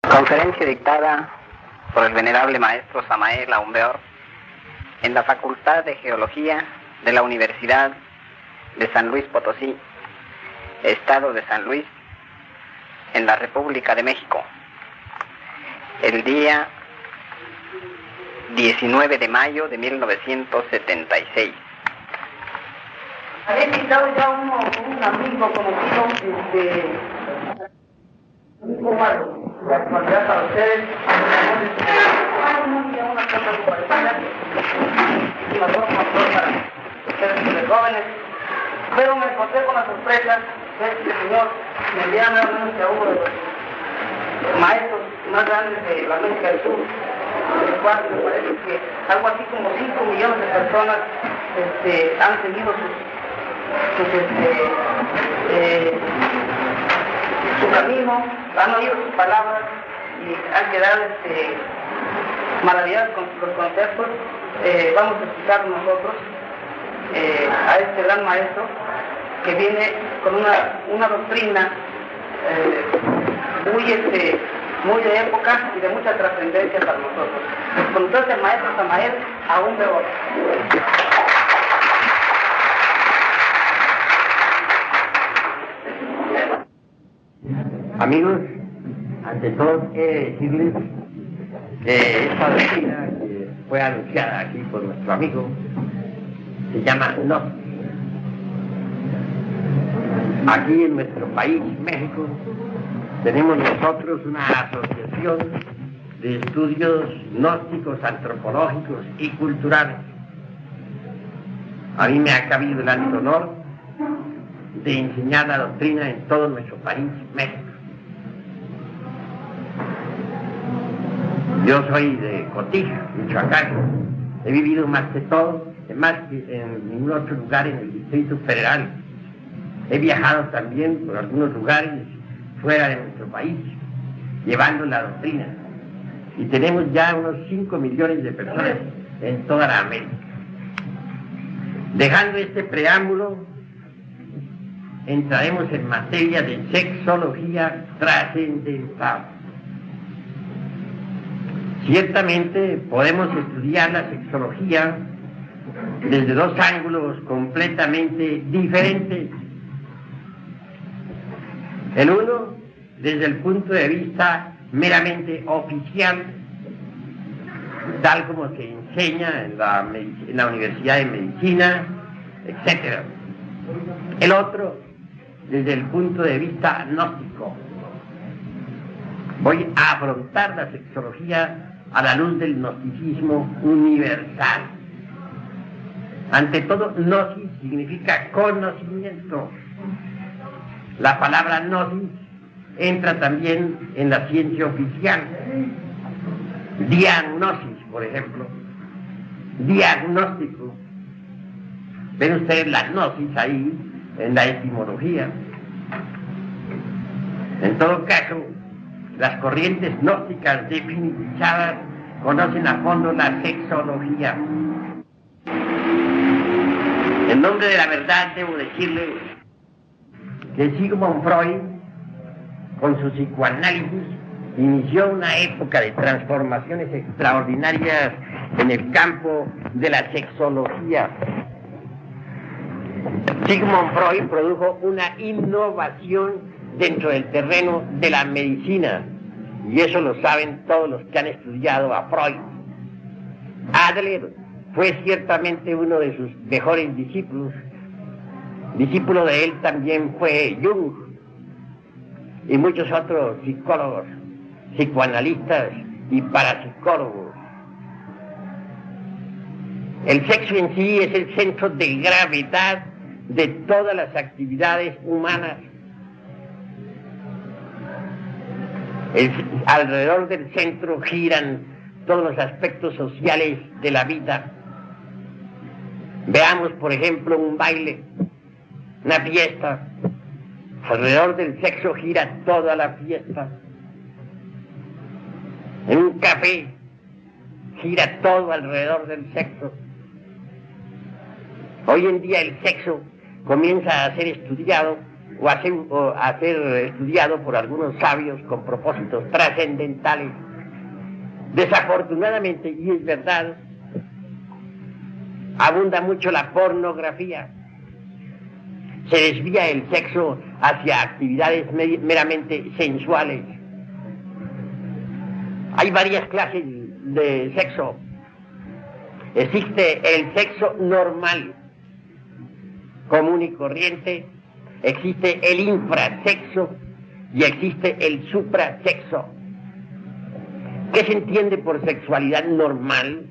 Conferencia dictada por el venerable maestro Samael Aumbeor en la Facultad de Geología de la Universidad de San Luis Potosí, Estado de San Luis, en la República de México, el día 19 de mayo de 1976. Había invitado ya un amigo conocido, como la actualidad para ustedes, una cosa muy parecida, y una cosa más para ustedes jóvenes, pero me encontré con la sorpresa de este señor, mediano, menos que uno de los maestros más grandes de la América del Sur, del cual me parece que algo así como 5 millones de personas han seguido su camino, han oído sus palabras y han quedado maravillados con los conceptos. Vamos a escuchar nosotros a este gran maestro que viene con una doctrina muy de época y de mucha trascendencia para nosotros. Con ustedes el maestro Samael Aumbeor. Amigos, ante todo quiero decirles que esta doctrina que fue anunciada aquí por nuestro amigo se llama Gnosis. Aquí en nuestro país, México, tenemos nosotros una asociación de estudios gnósticos, antropológicos y culturales. A mí me ha cabido el alto honor de enseñar la doctrina en todo nuestro país, México. Yo soy de Cotija, Michoacán. He vivido más que en ningún otro lugar en el Distrito Federal. He viajado también por algunos lugares fuera de nuestro país, llevando la doctrina. Y tenemos ya unos 5 millones de personas en toda la América. Dejando este preámbulo, entraremos en materia de sexología trascendental. Ciertamente podemos estudiar la sexología desde dos ángulos completamente diferentes. El uno, desde el punto de vista meramente oficial, tal como se enseña en la Universidad de Medicina, etc. El otro, desde el punto de vista gnóstico. Voy a afrontar la sexología a la luz del gnosticismo universal. Ante todo, gnosis significa conocimiento. La palabra gnosis entra también en la ciencia oficial. Diagnosis, por ejemplo. Diagnóstico. Ven ustedes la gnosis ahí en la etimología. En todo caso, las corrientes gnósticas definizadas conocen a fondo la sexología. En nombre de la verdad debo decirle que Sigmund Freud, con su psicoanálisis, inició una época de transformaciones extraordinarias en el campo de la sexología. Sigmund Freud produjo una innovación dentro del terreno de la medicina, y eso lo saben todos los que han estudiado a Freud. Adler fue ciertamente uno de sus mejores discípulos. Discípulo de él también fue Jung y muchos otros psicólogos, psicoanalistas y parapsicólogos. El sexo en sí es el centro de gravedad de todas las actividades humanas. Alrededor del centro giran todos los aspectos sociales de la vida. Veamos, por ejemplo, un baile, una fiesta. Alrededor del sexo gira toda la fiesta. En un café gira todo alrededor del sexo. Hoy en día el sexo comienza a ser estudiado o a ser estudiado por algunos sabios con propósitos trascendentales. Desafortunadamente, y es verdad, abunda mucho la pornografía. Se desvía el sexo hacia actividades meramente sensuales. Hay varias clases de sexo. Existe el sexo normal, común y corriente, existe el infrasexo y existe el suprasexo. ¿Qué se entiende por sexualidad normal?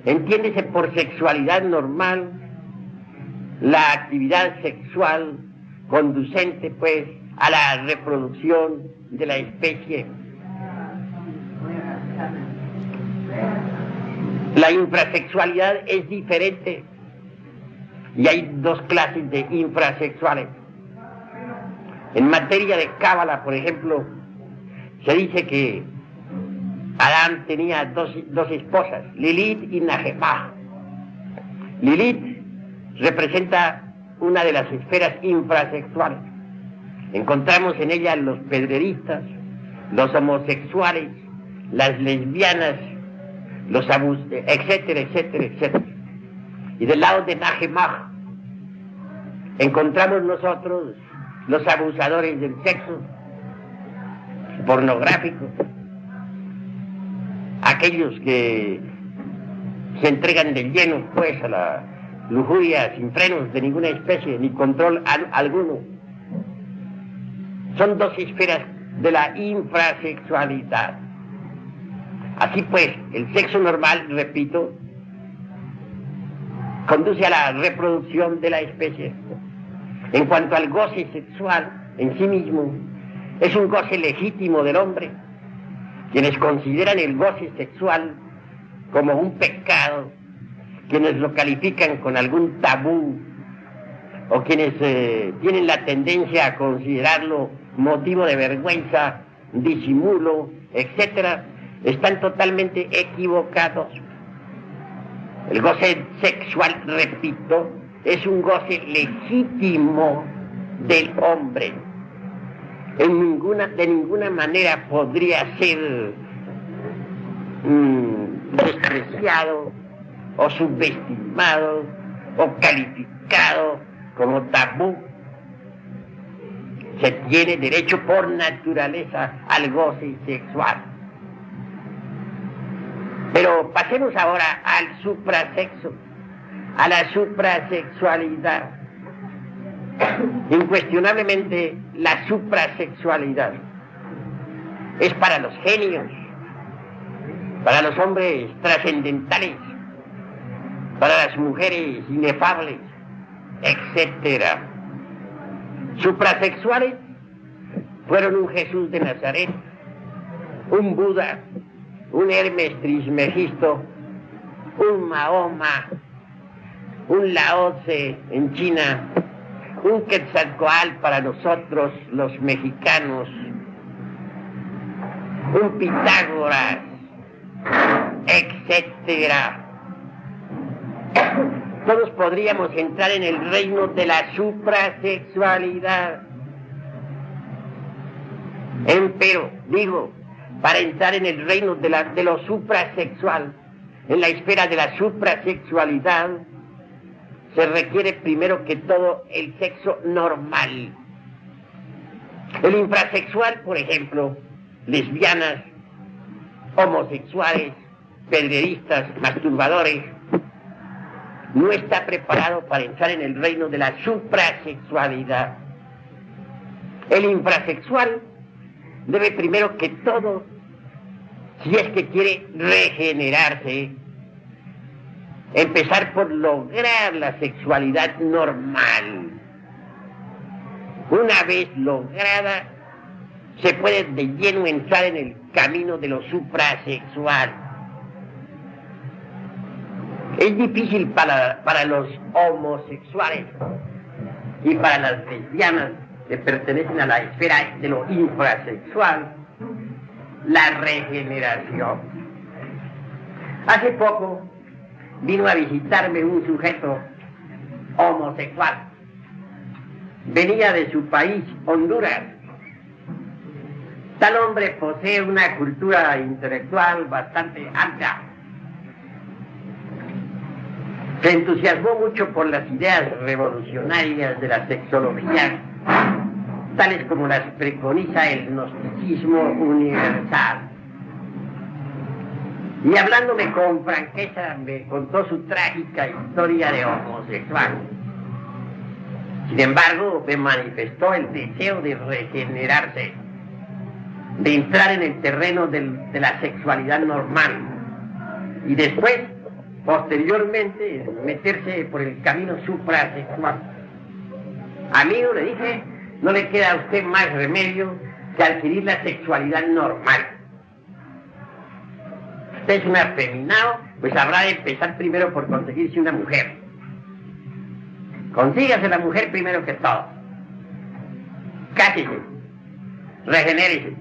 Entiéndese por sexualidad normal la actividad sexual conducente, pues, a la reproducción de la especie. La infrasexualidad es diferente y hay dos clases de infrasexuales. En materia de cábala, por ejemplo, se dice que Adán tenía dos esposas, Lilith y Nahemah. Lilith representa una de las esferas infrasexuales. Encontramos en ella los pedreristas, los homosexuales, las lesbianas, los etcétera, etcétera, etcétera. Y del lado de Nahemah encontramos nosotros los abusadores del sexo pornográfico, aquellos que se entregan de lleno, pues, a la lujuria sin frenos de ninguna especie ni control alguno. Son dos esferas de la infrasexualidad. Así pues, el sexo normal, repito, conduce a la reproducción de la especie. En cuanto al goce sexual en sí mismo, es un goce legítimo del hombre. Quienes consideran el goce sexual como un pecado, quienes lo califican con algún tabú, o quienes tienen la tendencia a considerarlo motivo de vergüenza, disimulo, etcétera, están totalmente equivocados. El goce sexual, repito, es un goce legítimo del hombre. De ninguna manera podría ser despreciado o subestimado o calificado como tabú. Se tiene derecho por naturaleza al goce sexual. Pero pasemos ahora al suprasexo, a la suprasexualidad. Incuestionablemente, la suprasexualidad es para los genios, para los hombres trascendentales, para las mujeres inefables, etcétera. Suprasexuales fueron un Jesús de Nazaret, un Buda, un Hermes Trismegisto, un Mahoma, un Lao Tse en China, un Quetzalcóatl para nosotros los mexicanos, un Pitágoras, etcétera. Todos podríamos entrar en el reino de la suprasexualidad. Empero, digo, para entrar en el reino de lo suprasexual, en la esfera de la suprasexualidad, se requiere primero que todo el sexo normal. El infrasexual, por ejemplo, lesbianas, homosexuales, pedreristas, masturbadores, no está preparado para entrar en el reino de la suprasexualidad. El infrasexual debe primero que todo, si es que quiere regenerarse, empezar por lograr la sexualidad normal. Una vez lograda, se puede de lleno entrar en el camino de lo suprasexual. Es difícil para los homosexuales y para las lesbianas que pertenecen a la esfera de lo infrasexual la regeneración. Hace poco vino a visitarme un sujeto homosexual venía de su país, Honduras. Tal hombre posee una cultura intelectual bastante amplia. Se entusiasmó mucho por las ideas revolucionarias de la sexología, tales como las preconiza el gnosticismo universal. Y hablándome con franqueza me contó su trágica historia de homosexual. Sin embargo, me manifestó el deseo de regenerarse, de entrar en el terreno de la sexualidad normal y después, posteriormente, meterse por el camino suprasexual. Amigo, le dije, no le queda a usted más remedio que adquirir la sexualidad normal. Usted es un afeminado, pues habrá de empezar primero por conseguirse una mujer. Consígase la mujer primero que todo. Cásese, regenérese,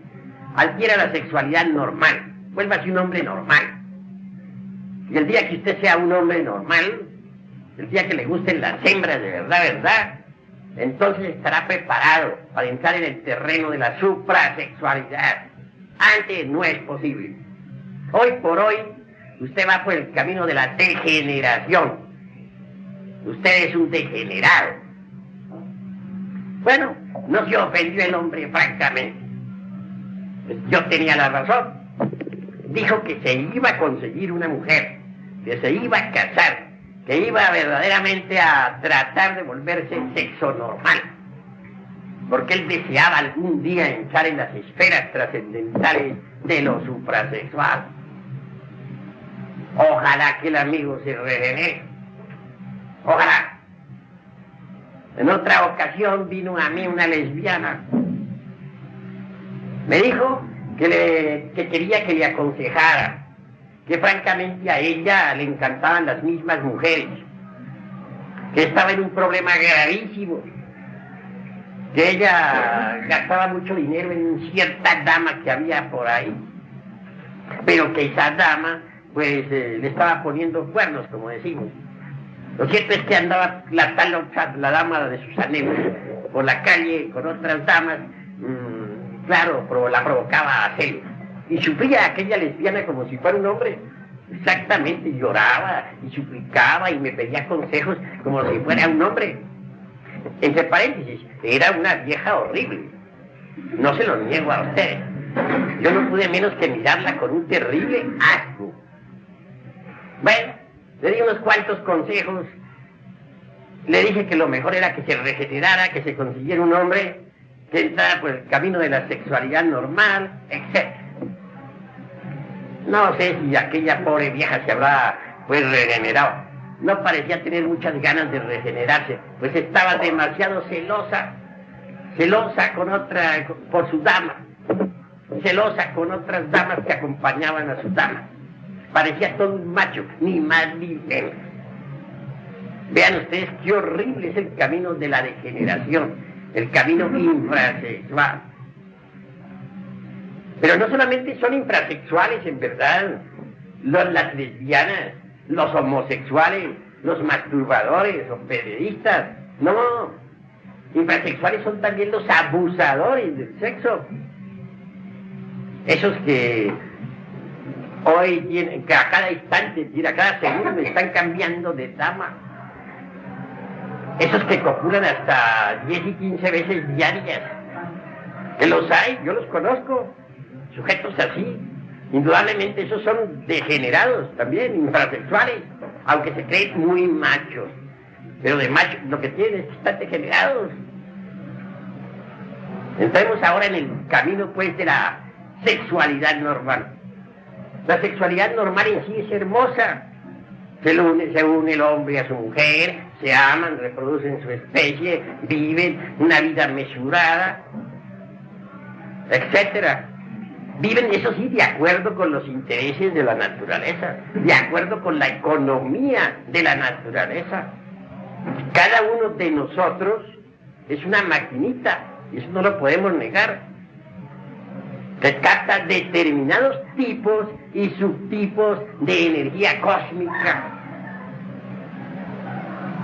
adquiera la sexualidad normal, vuélvase un hombre normal. Y el día que usted sea un hombre normal, el día que le gusten las hembras de verdad, entonces estará preparado para entrar en el terreno de la suprasexualidad. Antes no es posible. Hoy por hoy, usted va por el camino de la degeneración. Usted es un degenerado. Bueno, no se ofendió el hombre, francamente. Yo tenía la razón. Dijo que se iba a conseguir una mujer, que se iba a casar, que iba verdaderamente a tratar de volverse sexo normal, porque él deseaba algún día entrar en las esferas trascendentales de lo suprasexual. Ojalá que el amigo se regenere. Ojalá. En otra ocasión vino a mí una lesbiana. Me dijo que quería que le aconsejara, que francamente a ella le encantaban las mismas mujeres, que estaba en un problema gravísimo, que ella gastaba mucho dinero en cierta dama que había por ahí, pero que esa dama pues le estaba poniendo cuernos, como decimos. Lo cierto es que andaba la dama de sus anhelos por la calle con otras damas, claro, la provocaba a celos. Y sufría aquella lesbiana como si fuera un hombre. Exactamente, lloraba y suplicaba y me pedía consejos como si fuera un hombre. Entre paréntesis, era una vieja horrible. No se lo niego a ustedes. Yo no pude menos que mirarla con un terrible asco. Bueno, le di unos cuantos consejos. Le dije que lo mejor era que se regenerara, que se consiguiera un hombre, que entrara por el camino de la sexualidad normal, etc. No sé si aquella pobre vieja se habrá pues regenerado. No parecía tener muchas ganas de regenerarse, pues estaba demasiado celosa por su dama, celosa con otras damas que acompañaban a su dama. Parecía todo un macho, ni más ni menos. Vean ustedes qué horrible es el camino de la degeneración, el camino infrasexual. Pero no solamente son infrasexuales, en verdad, las lesbianas, los homosexuales, los masturbadores o periodistas. No, infrasexuales son también los abusadores del sexo. Esos que hoy tienen, que a cada instante, a cada segundo están cambiando de dama. Esos que copulan hasta 10 y 15 veces diarias. Que los hay, yo los conozco. Sujetos así. Indudablemente esos son degenerados también, infrasexuales, aunque se creen muy machos. Pero de machos lo que tienen es que están degenerados. Entremos ahora en el camino pues de la sexualidad normal. La sexualidad normal en sí es hermosa. Se une el hombre a su mujer, se aman, reproducen su especie, viven una vida mesurada, etcétera. Viven, eso sí, de acuerdo con los intereses de la naturaleza, de acuerdo con la economía de la naturaleza. Cada uno de nosotros es una maquinita, y eso no lo podemos negar. Rescata determinados tipos y subtipos de energía cósmica.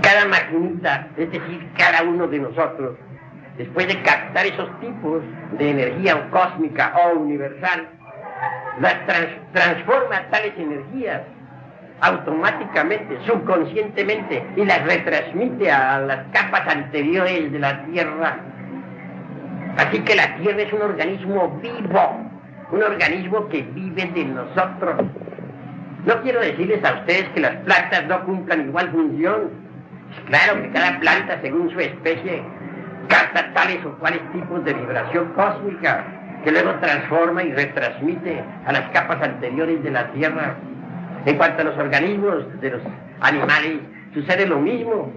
Cada maquinita, es decir, cada uno de nosotros, después de captar esos tipos de energía cósmica o universal, las transforma tales energías automáticamente, subconscientemente, y las retransmite a las capas anteriores de la Tierra. Así que la Tierra es un organismo vivo, un organismo que vive de nosotros. No quiero decirles a ustedes que las plantas no cumplan igual función. Es claro que cada planta, según su especie, capta tales o cuales tipos de vibración cósmica que luego transforma y retransmite a las capas anteriores de la Tierra. En cuanto a los organismos de los animales, sucede lo mismo.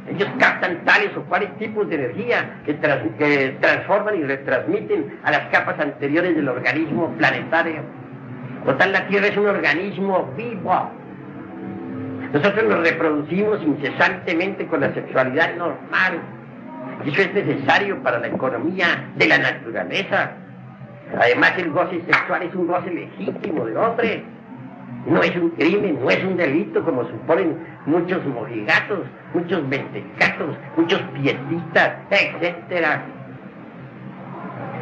Ellos captan tales o cuales tipos de energía que transforman y retransmiten a las capas anteriores del organismo planetario. Total, la Tierra es un organismo vivo. Nosotros nos reproducimos incesantemente con la sexualidad normal. Y eso es necesario para la economía de la naturaleza. Además, el goce sexual es un goce legítimo de hombre. No es un crimen, no es un delito como suponen muchos mojigatos, muchos mentecatos, muchos pietistas, etc.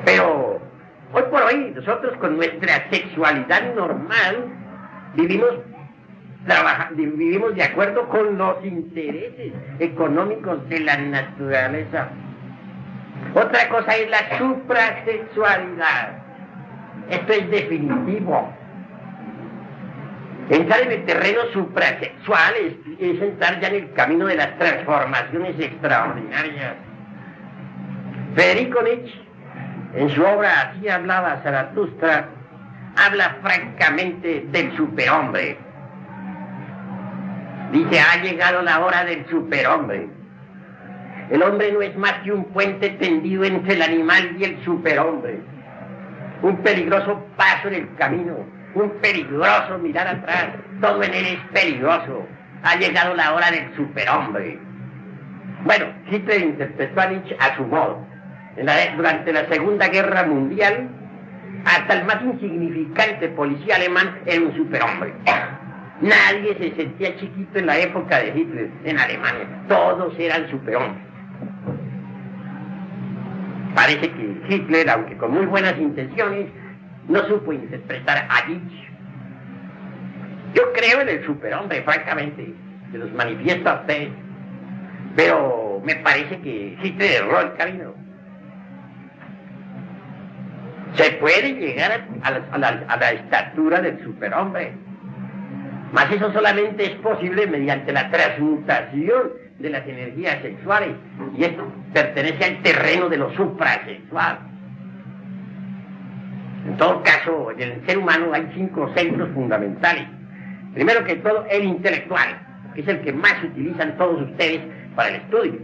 Pero hoy por hoy nosotros con nuestra sexualidad normal vivimos de acuerdo con los intereses económicos de la naturaleza. Otra cosa es la suprasexualidad. Esto es definitivo. Entrar en el terreno suprasexual es entrar ya en el camino de las transformaciones extraordinarias. Federico Nietzsche, en su obra Así hablaba Zaratustra, habla francamente del superhombre. Dice, ha llegado la hora del superhombre. El hombre no es más que un puente tendido entre el animal y el superhombre. Un peligroso paso en el camino, un peligroso mirar atrás, todo en él es peligroso. Ha llegado la hora del superhombre. Bueno, Hitler interpretó a Nietzsche a su modo. Durante la Segunda Guerra Mundial, hasta el más insignificante policía alemán era un superhombre. Nadie se sentía chiquito en la época de Hitler en Alemania. Todos eran superhombres. Parece que Hitler, aunque con muy buenas intenciones, no supo interpretar a Nietzsche. Yo creo en el superhombre, francamente, se los manifiesto a ustedes, pero me parece que Hitler erró el camino. Se puede llegar a la estatura del superhombre, mas eso solamente es posible mediante la transmutación de las energías sexuales, y esto pertenece al terreno de lo suprasexual. En todo caso, en el ser humano hay 5 centros fundamentales. Primero que todo, el intelectual, que es el que más utilizan todos ustedes para el estudio.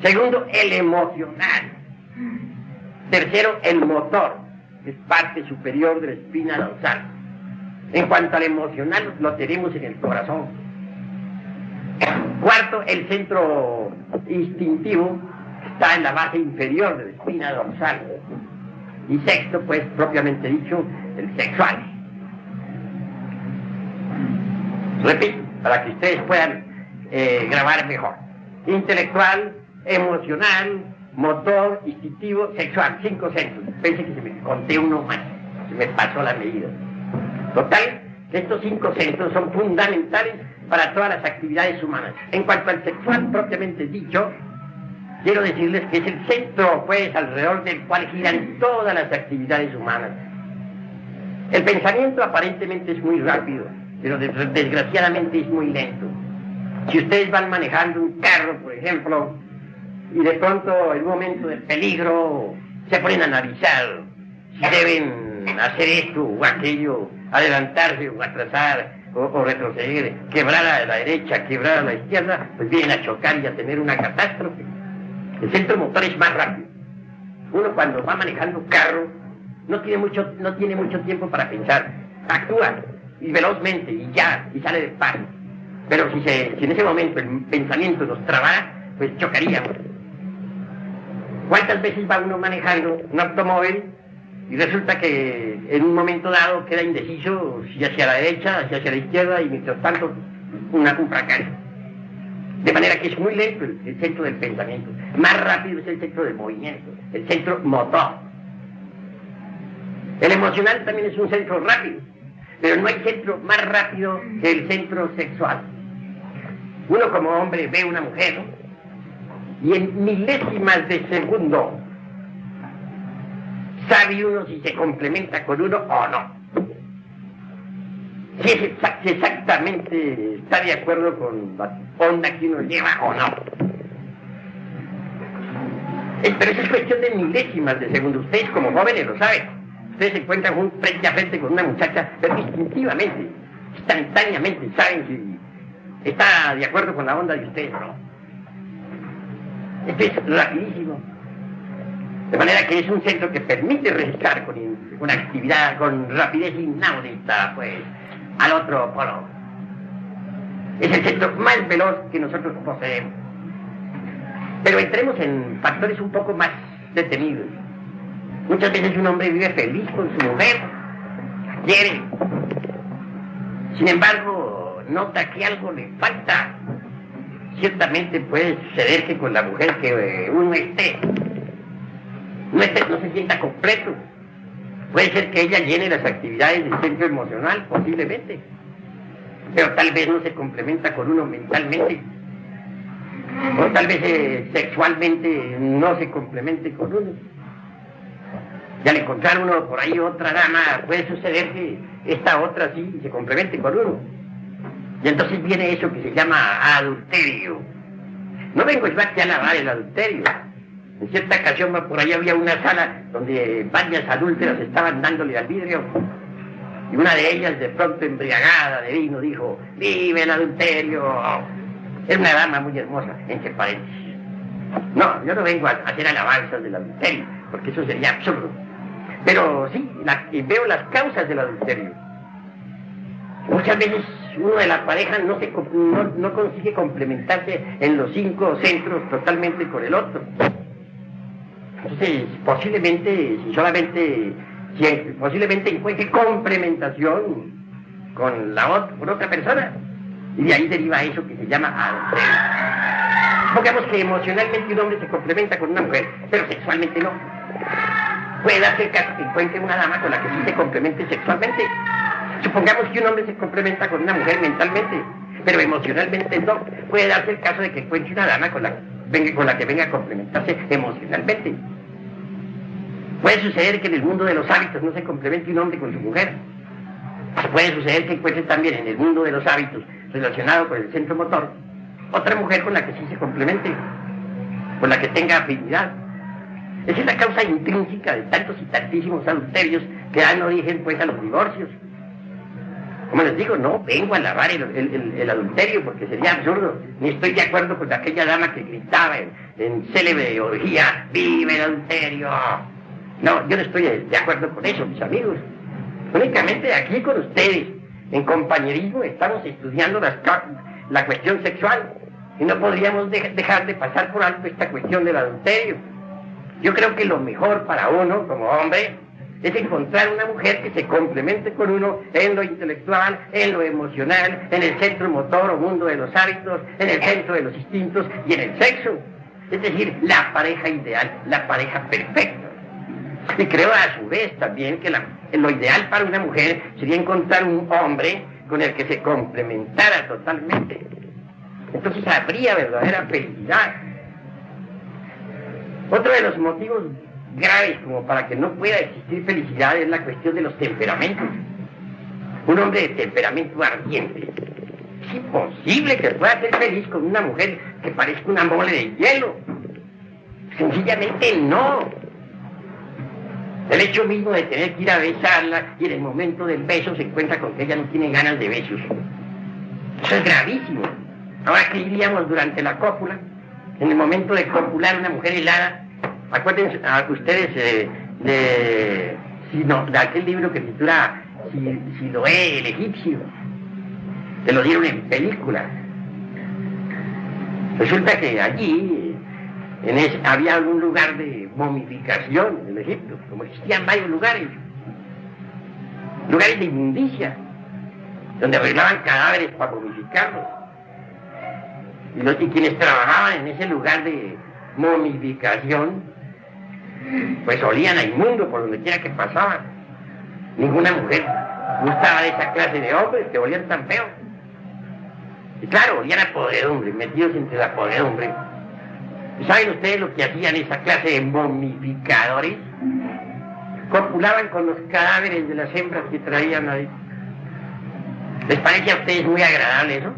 Segundo, el emocional. Tercero, el motor, que es parte superior de la espina dorsal. En cuanto al emocional, lo tenemos en el corazón. Cuarto, el centro instintivo, que está en la base inferior de la espina dorsal. Y sexto, pues, propiamente dicho, el sexual. Repito, para que ustedes puedan grabar mejor. Intelectual, emocional, motor, instintivo, sexual. 5 centros. Pensé que se me conté uno más. Se me pasó la medida. Total, estos 5 centros son fundamentales para todas las actividades humanas. En cuanto al sexual propiamente dicho, quiero decirles que es el centro, pues, alrededor del cual giran todas las actividades humanas. El pensamiento aparentemente es muy rápido, pero desgraciadamente es muy lento. Si ustedes van manejando un carro, por ejemplo, y de pronto en un momento de peligro se ponen a analizar si deben hacer esto o aquello, adelantarse o atrasar o retroceder, quebrar a la derecha, quebrar a la izquierda, pues vienen a chocar y a tener una catástrofe. El centro motor es más rápido. Uno cuando va manejando carro no tiene mucho tiempo para pensar. Actúa y velozmente y ya, y sale de paso. Pero si en ese momento el pensamiento nos trabara, pues chocaríamos. ¿Cuántas veces va uno manejando un automóvil y resulta que en un momento dado queda indeciso si hacia la derecha, si hacia la izquierda, y mientras tanto un fracaso? De manera que es muy lento el centro del pensamiento. Más rápido es el centro del movimiento, el centro motor. El emocional también es un centro rápido, pero no hay centro más rápido que el centro sexual. Uno como hombre ve una mujer y en milésimas de segundo sabe uno si se complementa con uno o no. Si exactamente está de acuerdo con la onda que uno lleva o no. Pero eso es cuestión de milésimas de segundo. Ustedes como jóvenes lo saben. Ustedes se encuentran frente a frente con una muchacha, pero instintivamente, instantáneamente saben si está de acuerdo con la onda de ustedes o no. Esto es rapidísimo. De manera que es un centro que permite registrar con actividad, con rapidez inaudita, pues, al otro polo. Es el centro más veloz que nosotros poseemos. Pero entremos en factores un poco más detenidos. Muchas veces un hombre vive feliz con su mujer, la quiere. Sin embargo, nota que algo le falta. Ciertamente puede suceder que con la mujer que uno no se sienta completo. Puede ser que ella llene las actividades del centro emocional, posiblemente, pero tal vez no se complementa con uno mentalmente, o tal vez sexualmente no se complemente con uno. Y al encontrar uno por ahí otra dama, puede suceder que esta otra sí se complemente con uno. Y entonces viene eso que se llama adulterio. No vengo yo aquí a alabar el adulterio. En cierta ocasión por ahí había una sala donde varias adúlteras estaban dándole al vidrio. Y una de ellas, de pronto embriagada de vino, dijo: ¡vive el adulterio! Era una dama muy hermosa, entre paréntesis. No, yo no vengo a hacer alabanzas del adulterio, porque eso sería absurdo. Pero sí, veo las causas del adulterio. Muchas veces uno de la pareja no consigue complementarse en los 5 centros totalmente con el otro. Entonces, posiblemente encuentre complementación con otra persona. Y de ahí deriva eso que se llama adulterio. Supongamos que emocionalmente un hombre se complementa con una mujer, pero sexualmente no. Puede darse el caso que encuentre una dama con la que sí se complemente sexualmente. Supongamos que un hombre se complementa con una mujer mentalmente, pero emocionalmente no. Puede darse el caso de que encuentre una dama con la que venga a complementarse emocionalmente. Puede suceder que en el mundo de los hábitos no se complemente un hombre con su mujer. Puede suceder que encuentre también en el mundo de los hábitos, relacionado con el centro motor, otra mujer con la que sí se complemente, con la que tenga afinidad. Esa es la causa intrínseca de tantos y tantísimos adulterios que dan origen pues a los divorcios. Como les digo, no vengo a alabar el adulterio porque sería absurdo. Ni estoy de acuerdo con aquella dama que gritaba en célebre orgía: ¡vive el adulterio! No, yo no estoy de acuerdo con eso, mis amigos. Únicamente aquí con ustedes, en compañerismo, estamos estudiando la cuestión sexual y no podríamos dejar de pasar por alto esta cuestión del adulterio. Yo creo que lo mejor para uno como hombre es encontrar una mujer que se complemente con uno en lo intelectual, en lo emocional, en el centro motor o mundo de los hábitos, en el centro de los instintos y en el sexo. Es decir, la pareja ideal, la pareja perfecta. Y creo a su vez también que lo ideal para una mujer sería encontrar un hombre con el que se complementara totalmente. Entonces habría verdadera felicidad. Otro de los motivos graves como para que no pueda existir felicidad es la cuestión de los temperamentos. Un hombre de temperamento ardiente, es imposible que pueda ser feliz con una mujer que parezca una mole de hielo. Sencillamente no. El hecho mismo de tener que ir a besarla y en el momento del beso se encuentra con que ella no tiene ganas de besos. Eso es gravísimo. Ahora, ¿qué diríamos durante la cópula? En el momento de copular una mujer helada. Acuérdense ustedes de aquel libro que titula Siloé el egipcio. Se lo dieron en película. Resulta que allí había algún lugar de momificación en Egipto, como existían varios lugares de inmundicia, donde arreglaban cadáveres para momificarlos. Y quienes trabajaban en ese lugar de momificación, pues olían a inmundo por donde quiera que pasaban. Ninguna mujer gustaba de esa clase de hombres que olían tan feo. Y claro, olían a podredumbre, metidos entre la podredumbre. ¿Y saben ustedes lo que hacían esa clase de momificadores? Copulaban con los cadáveres de las hembras que traían ahí. ¿Les parece a ustedes muy agradable eso?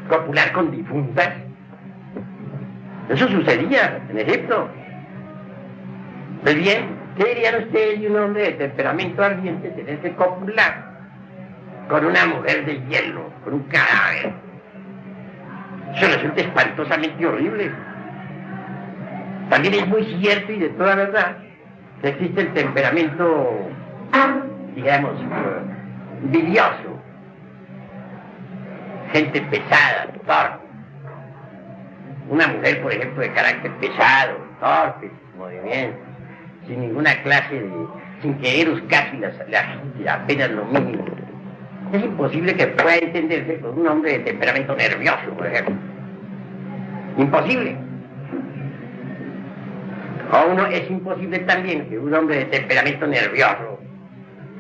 Copular con difuntas. Eso sucedía en Egipto. Pues bien, ¿qué dirían ustedes de un hombre de temperamento ardiente tener que copular con una mujer de hielo, con un cadáver? Eso resulta espantosamente horrible. También es muy cierto y de toda verdad que existe el temperamento, digamos, bilioso. Gente pesada, torpe. Una mujer, por ejemplo, de carácter pesado, torpe, sin movimiento, sin ninguna clase de... sin querer casi apenas lo mínimo. Es imposible que pueda entenderse con un hombre de temperamento nervioso, por ejemplo. Imposible. Es imposible también que un hombre de temperamento nervioso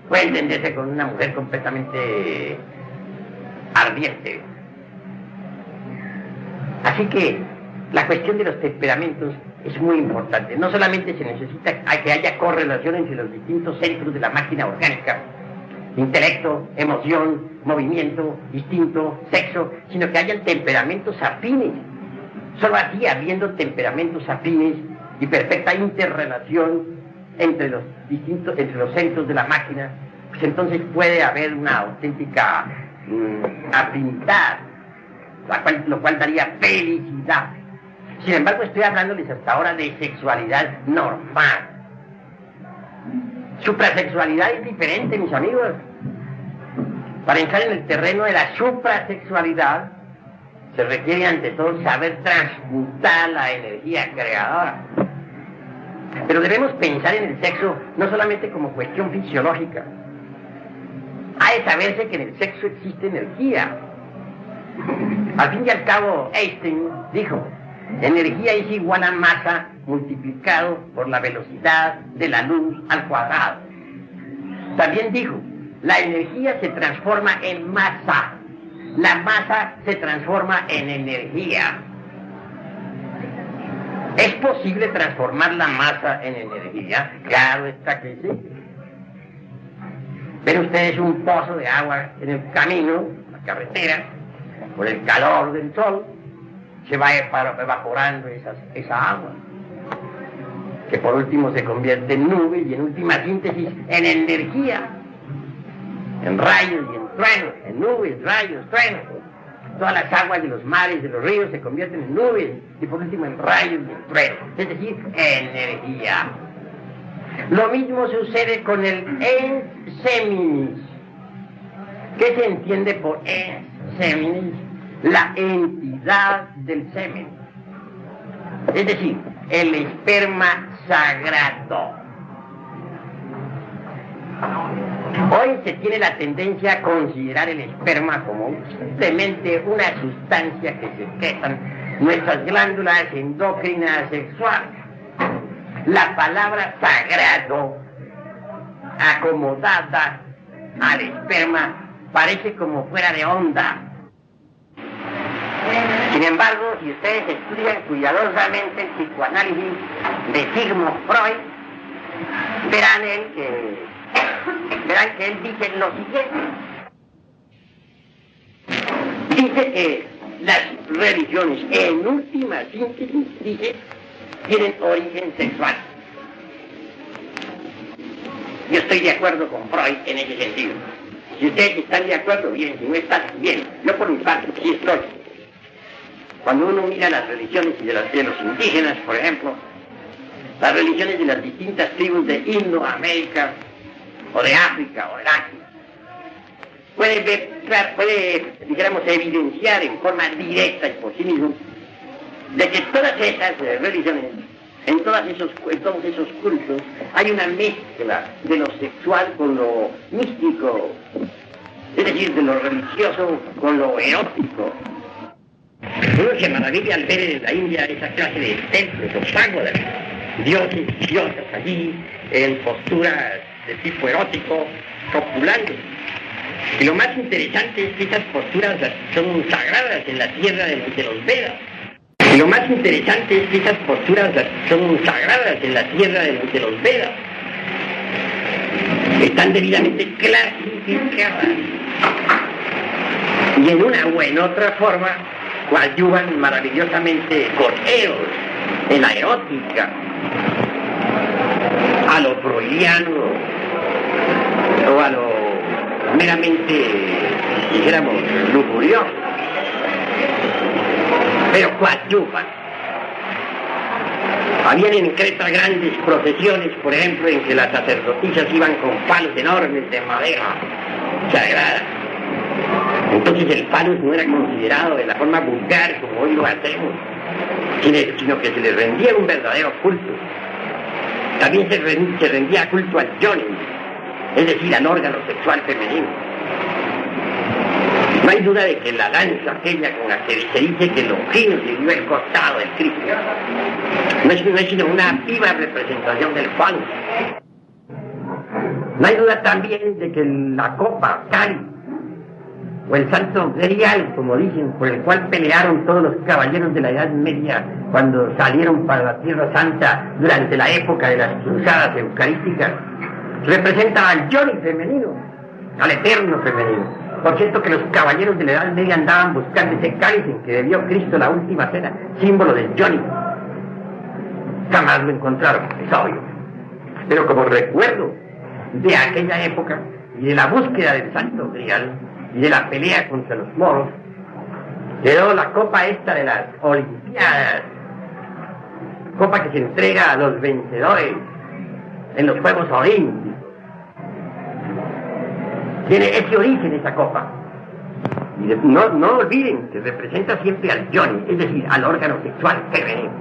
pueda entenderse con una mujer completamente ardiente. Así que la cuestión de los temperamentos es muy importante. No solamente se necesita que haya correlación entre los distintos centros de la máquina orgánica, intelecto, emoción, movimiento, instinto, sexo, sino que hayan temperamentos afines. Solo así, habiendo temperamentos afines y perfecta interrelación entre los centros de la máquina, pues entonces puede haber una auténtica afinidad, lo cual daría felicidad. Sin embargo, estoy hablándoles hasta ahora de sexualidad normal. Suprasexualidad es diferente, mis amigos. Para entrar en el terreno de la suprasexualidad, se requiere ante todo saber transmutar la energía creadora. Pero debemos pensar en el sexo no solamente como cuestión fisiológica. Ha de saberse que en el sexo existe energía. Al fin y al cabo, Einstein dijo: energía es igual a masa multiplicado por la velocidad de la luz al cuadrado. También dijo: la energía se transforma en masa. La masa se transforma en energía. ¿Es posible transformar la masa en energía? Claro está que sí. Ven ustedes un pozo de agua en el camino, en la carretera, por el calor del sol, se va evaporando esa agua, que por último se convierte en nube y en última síntesis en energía, en rayos y en truenos, en nubes, rayos, truenos. Todas las aguas de los mares, de los ríos se convierten en nubes y por último en rayos y en truenos, es decir, energía. Lo mismo sucede con el ens seminis. ¿Qué se entiende por ens seminis? La entidad del semen. Es decir, el esperma sagrado. Hoy se tiene la tendencia a considerar el esperma como simplemente una sustancia que secretan nuestras glándulas endocrinas sexuales. La palabra sagrado, acomodada al esperma, parece como fuera de onda. Sin embargo, si ustedes estudian cuidadosamente el psicoanálisis de Sigmund Freud, verán que él dice lo siguiente. Dice que las religiones, en última síntesis, dice, tienen origen sexual. Yo estoy de acuerdo con Freud en ese sentido. Si ustedes están de acuerdo, bien. Si no están, bien. Yo por mi parte sí estoy. Cuando uno mira las religiones de los indígenas, por ejemplo, las religiones de las distintas tribus de Indoamérica, o de África, o de Asia, puede, dijéramos, evidenciar en forma directa y por sí mismo de que todas esas religiones, en todos esos cultos, hay una mezcla de lo sexual con lo místico, es decir, de lo religioso con lo erótico. Uno se maravilla al ver en la India esa clase de templos o pagodas, dioses y diosas allí en posturas de tipo erótico, copulando. Y lo más interesante es que esas posturas son sagradas en la tierra de los Vedas. Y lo más interesante es que esas posturas son sagradas en la tierra de los Vedas. Están debidamente clasificadas. Y en una o en otra forma coadyuvan maravillosamente con Eros, en la erótica, a lo freudiano o a lo meramente, dijéramos, lujurioso, pero coadyuvan. Habían en Creta grandes procesiones, por ejemplo, en que las sacerdotisas iban con palos enormes de madera sagrada. Entonces el palo no era considerado de la forma vulgar como hoy lo hacemos, sino que se le rendía un verdadero culto. También se rendía culto al yoni, es decir, al órgano sexual femenino. No hay duda de que la danza aquella con la que se dice que Longino se dio el costado del Cristo no es sino una viva representación del funk. No hay duda también de que la copa, cáliz, o el santo grial, como dicen, por el cual pelearon todos los caballeros de la Edad Media cuando salieron para la Tierra Santa durante la época de las cruzadas eucarísticas, representa al yoni femenino, al eterno femenino. Por cierto que los caballeros de la Edad Media andaban buscando ese cáliz en que bebió Cristo la última cena, símbolo del yoni. Jamás lo encontraron, es obvio. Pero como recuerdo de aquella época y de la búsqueda del santo grial y de la pelea contra los moros, quedó la copa esta de las Olimpiadas, copa que se entrega a los vencedores en los Juegos Olímpicos. Tiene ese origen esa copa. Y no olviden que representa siempre al yoni, es decir, al órgano sexual femenino.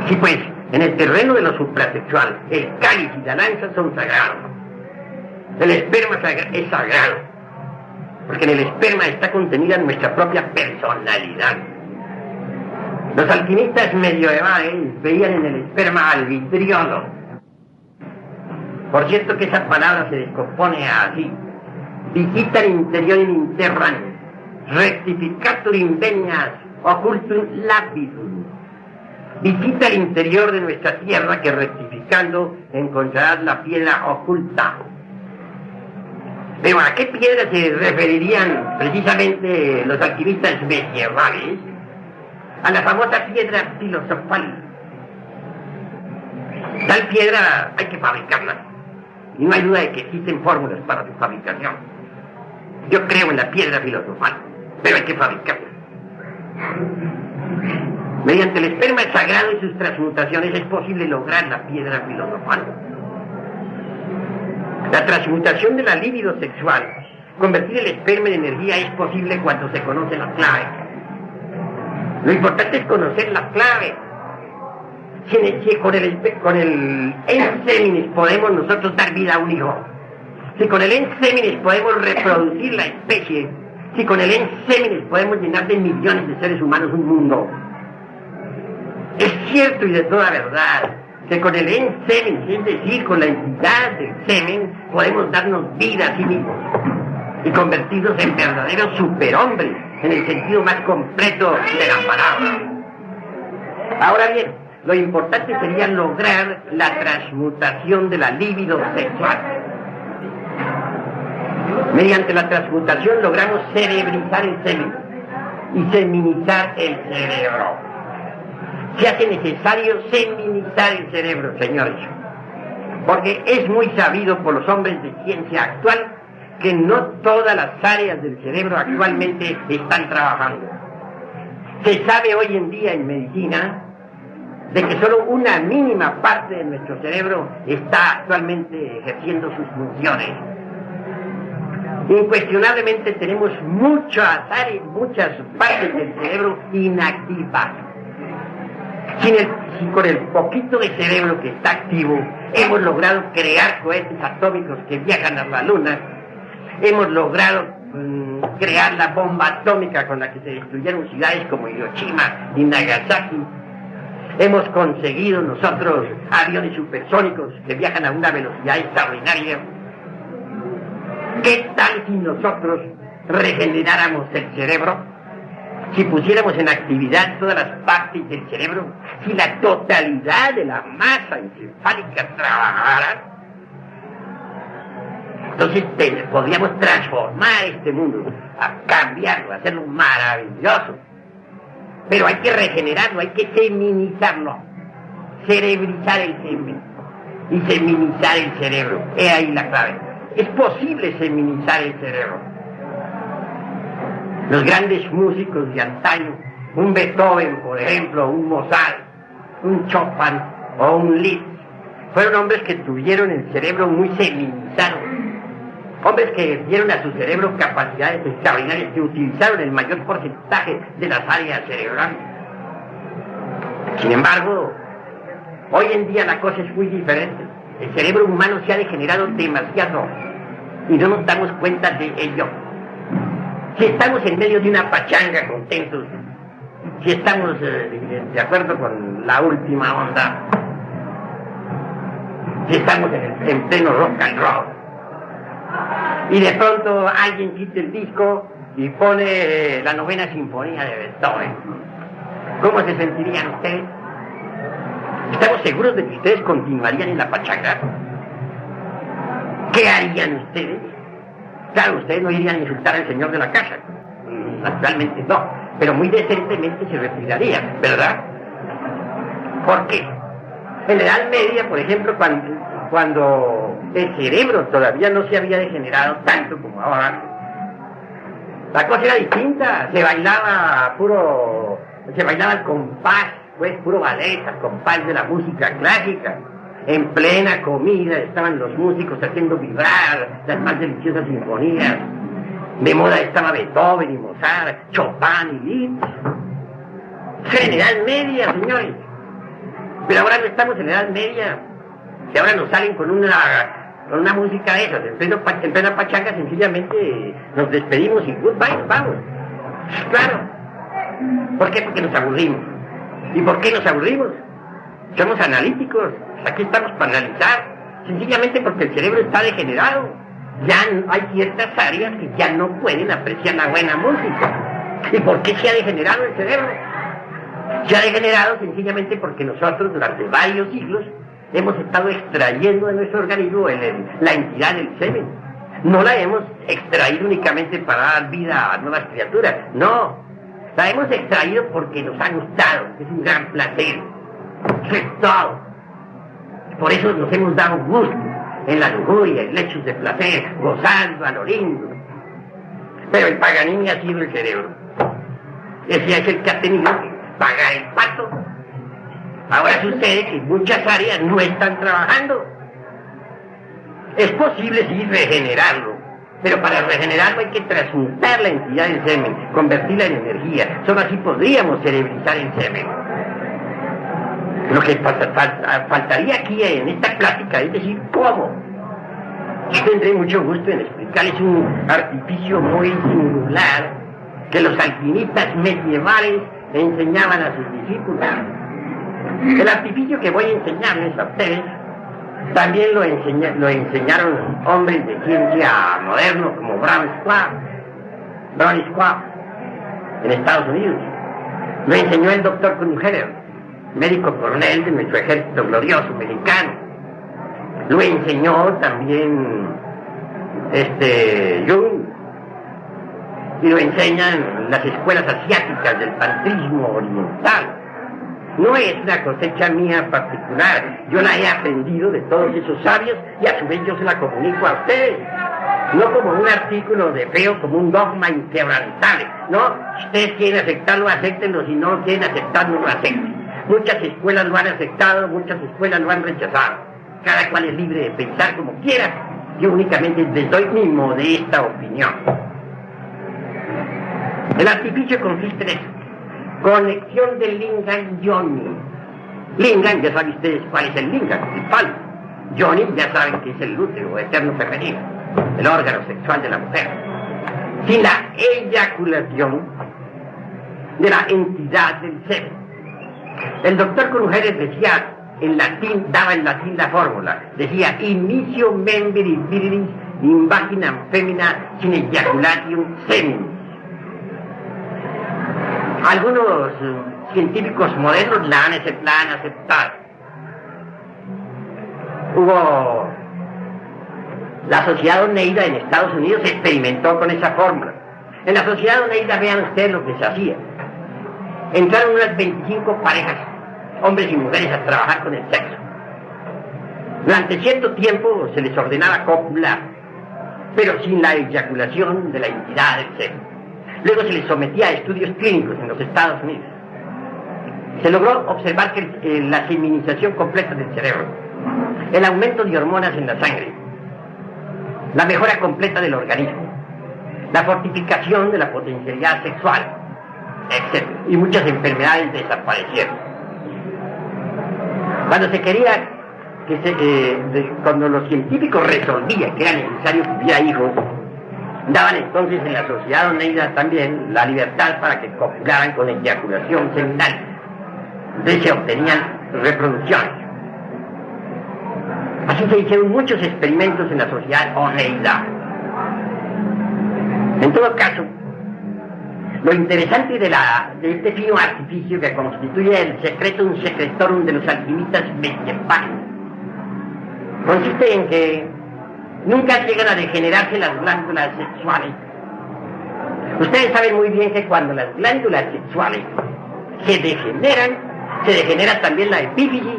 Así pues, en el terreno de lo suprasexual, el cáliz y la lanza son sagrados. El esperma es sagrado, porque en el esperma está contenida nuestra propia personalidad. Los alquimistas medievales veían en el esperma al vitriolo. Por cierto que esa palabra se descompone así: visitar interior in interran, rectificatur invenias, occultum lapidum. Visita el interior de nuestra tierra, que rectificando encontrarás la piedra oculta. Pero ¿a qué piedra se referirían precisamente los alquimistas medievales? A la famosa piedra filosofal. Tal piedra hay que fabricarla, y no hay duda de que existen fórmulas para su fabricación. Yo creo en la piedra filosofal, pero hay que fabricarla. Mediante el esperma sagrado y sus transmutaciones es posible lograr la piedra filosofal. La transmutación de la libido sexual, convertir el esperma en energía, es posible cuando se conoce la clave. Lo importante es conocer la clave. Si con el enseminis podemos nosotros dar vida a un hijo, si con el enseminis podemos reproducir la especie, si con el enseminis podemos llenar de millones de seres humanos un mundo, es cierto y de toda verdad que con el enseminis, es decir, con la entidad del semen, podemos darnos vida a sí mismos y convertirnos en verdaderos superhombres en el sentido más completo de la palabra. Ahora bien, lo importante sería lograr la transmutación de la libido sexual. Mediante la transmutación logramos cerebrizar el semen y seminizar el cerebro. Se hace necesario seminizar el cerebro, señores, porque es muy sabido por los hombres de ciencia actual que no todas las áreas del cerebro actualmente están trabajando. Se sabe hoy en día en medicina de que solo una mínima parte de nuestro cerebro está actualmente ejerciendo sus funciones. Incuestionablemente tenemos muchas áreas, muchas partes del cerebro inactivas. Si con el poquito de cerebro que está activo hemos logrado crear cohetes atómicos que viajan a la luna, hemos logrado crear la bomba atómica con la que se destruyeron ciudades como Hiroshima y Nagasaki. Hemos conseguido nosotros aviones supersónicos que viajan a una velocidad extraordinaria. ¿Qué tal si nosotros regeneráramos el cerebro? Si pusiéramos en actividad todas las partes del cerebro, si la totalidad de la masa encefálica trabajara, entonces podríamos transformar este mundo, a cambiarlo, a hacerlo maravilloso. Pero hay que regenerarlo, hay que feminizarlo, cerebrizar el semen y feminizar el cerebro. He ahí la clave. Es posible feminizar el cerebro. Los grandes músicos de antaño, un Beethoven, por ejemplo, un Mozart, un Chopin o un Liszt, fueron hombres que tuvieron el cerebro muy feminizado. Hombres que dieron a su cerebro capacidades extraordinarias, que utilizaron el mayor porcentaje de las áreas cerebrales. Sin embargo, hoy en día la cosa es muy diferente. El cerebro humano se ha degenerado demasiado y no nos damos cuenta de ello. Si estamos en medio de una pachanga contentos, si estamos de acuerdo con la última onda, si estamos en pleno rock and roll, y de pronto alguien quita el disco y pone la 9ª sinfonía de Beethoven, ¿cómo se sentirían ustedes? ¿Estamos seguros de que ustedes continuarían en la pachanga? ¿Qué harían ustedes? Claro, ustedes no irían a insultar al señor de la casa, naturalmente no, pero muy decentemente se retirarían, ¿verdad? ¿Por qué? En la Edad Media, por ejemplo, cuando el cerebro todavía no se había degenerado tanto como ahora, la cosa era distinta, se bailaba al compás, pues puro ballet, al compás de la música clásica. En plena comida estaban los músicos haciendo vibrar las más deliciosas sinfonías. De moda estaba Beethoven y Mozart, Chopin y Liszt. Era en la Edad Media, señores. Pero ahora no estamos en la Edad Media. Que ahora nos salen con una música de esas. En plena pachanga sencillamente nos despedimos y goodbye, nos vamos. Claro. ¿Por qué? Porque nos aburrimos. ¿Y por qué nos aburrimos? Somos analíticos. Aquí estamos para analizar. Sencillamente porque el cerebro está degenerado. Ya hay ciertas áreas que ya no pueden apreciar la buena música. ¿Y por qué se ha degenerado el cerebro? Se ha degenerado sencillamente porque nosotros durante varios siglos hemos estado extrayendo de nuestro organismo la entidad del semen. No la hemos extraído únicamente para dar vida a nuevas criaturas, no. La hemos extraído porque nos ha gustado, es un gran placer. Eso es todo. Por eso nos hemos dado gusto en la lujuria, en lechos de placer, gozando a lo lindo. Pero el paganini ha sido el cerebro. Ese es el que ha tenido que pagar el pato. Ahora sucede que muchas áreas no están trabajando. Es posible sí regenerarlo, pero para regenerarlo hay que transmutar la entidad del semen, convertirla en energía. Solo así podríamos cerebrizar el semen. Lo que faltaría aquí en esta plática es decir, ¿cómo? Yo tendré mucho gusto en explicarles un artificio muy singular que los alquimistas medievales enseñaban a sus discípulos. El artificio que voy a enseñarles a ustedes también lo enseñaron hombres de ciencia modernos como Brown Schwab en Estados Unidos. Lo enseñó el doctor Kunheller, médico coronel de nuestro ejército glorioso mexicano. Lo enseñó también Jung, y lo enseñan las escuelas asiáticas del tantrismo oriental. No es una cosecha mía particular, yo la he aprendido de todos esos sabios y a su vez yo se la comunico a ustedes. No como un artículo de feo, como un dogma inquebrantable. No, si ustedes quieren aceptarlo, acéptenlo, si no quieren aceptarlo, no acepten. Muchas escuelas lo han aceptado, muchas escuelas lo han rechazado. Cada cual es libre de pensar como quiera. Yo únicamente les doy mi modesta opinión. El artificio consiste en eso. Conexión del lingam yoni. Lingam, ya saben ustedes cuál es el lingam, el palo. Yoni, ya saben que es el útero eterno femenino, el órgano sexual de la mujer. sin la eyaculación de la entidad del semen. El doctor Crujeres decía en latín, daba en latín la fórmula, decía inicio membri virilis in vaginam femina sin ejaculatium semen. Algunos científicos modernos la han aceptado. Hubo la Sociedad Oneida en Estados Unidos experimentó con esa fórmula. En la Sociedad Oneida, vean ustedes lo que se hacía. Entraron unas 25 parejas, hombres y mujeres, a trabajar con el sexo. Durante cierto tiempo se les ordenaba copular, pero sin la eyaculación de la entidad del sexo. Luego se les sometía a estudios clínicos en los Estados Unidos. Se logró observar que la seminización completa del cerebro, el aumento de hormonas en la sangre, la mejora completa del organismo, la fortificación de la potencialidad sexual, etc. Y muchas enfermedades desaparecieron. Cuando se quería cuando los científicos resolvían que era necesario que hubiera hijos, daban entonces en la Sociedad Oneida también la libertad para que copularan con eyaculación seminal. Entonces se obtenían reproducciones. Así se hicieron muchos experimentos en la Sociedad Oneida. En todo caso, lo interesante de este fino artificio que constituye el secretum secretorum de los alquimistas medieval consiste en que nunca llegan a degenerarse las glándulas sexuales. Ustedes saben muy bien que cuando las glándulas sexuales se degenera también la epífisis,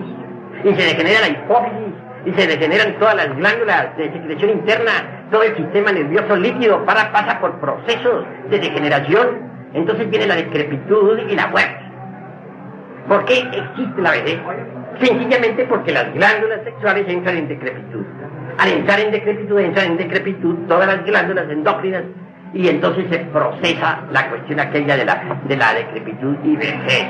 y se degenera la hipófisis, y se degeneran todas las glándulas de secreción interna, todo el sistema nervioso líquido pasa por procesos de degeneración. Entonces viene la decrepitud y la muerte. ¿Por qué existe la vejez? Sencillamente porque las glándulas sexuales entran en decrepitud. Al entran en decrepitud todas las glándulas endócrinas, y entonces se procesa la cuestión aquella de la decrepitud y vejez.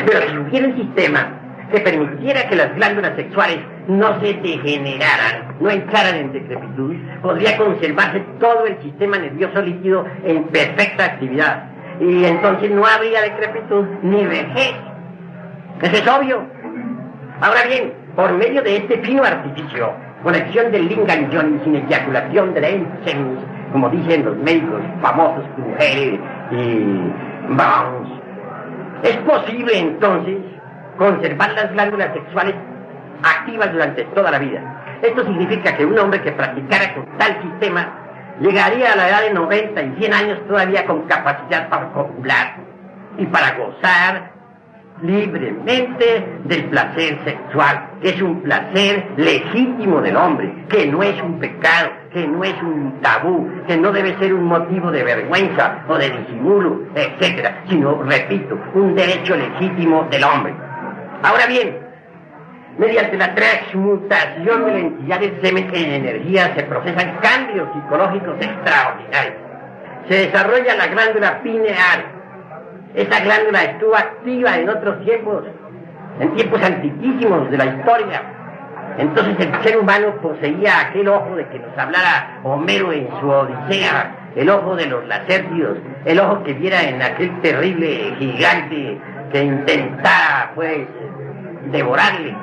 Pero si hubiera un sistema que permitiera que las glándulas sexuales no se degeneraran, no entraran en decrepitud, podría conservarse todo el sistema nervioso líquido en perfecta actividad. Y entonces no habría decrepitud ni vejez. Eso es obvio. Ahora bien, por medio de este fino artificio, conexión del lingam yoni sin eyaculación de la ensemis, como dicen los médicos famosos Crujeres y Browns, es posible entonces conservar las glándulas sexuales activas durante toda la vida. Esto significa que un hombre que practicara con tal sistema llegaría a la edad de 90 y 100 años todavía con capacidad para copular y para gozar libremente del placer sexual, que es un placer legítimo del hombre, que no es un pecado, que no es un tabú, que no debe ser un motivo de vergüenza o de disimulo, etc., sino, repito, un derecho legítimo del hombre. Ahora bien, mediante la transmutación de la entidad del semen en energía se procesan cambios psicológicos extraordinarios. Se desarrolla la glándula pineal. Esta glándula estuvo activa en otros tiempos, en tiempos antiquísimos de la historia. Entonces el ser humano poseía aquel ojo de que nos hablara Homero en su Odisea, el ojo de los lacértidos, el ojo que viera en aquel terrible gigante que intentara, pues, devorarle.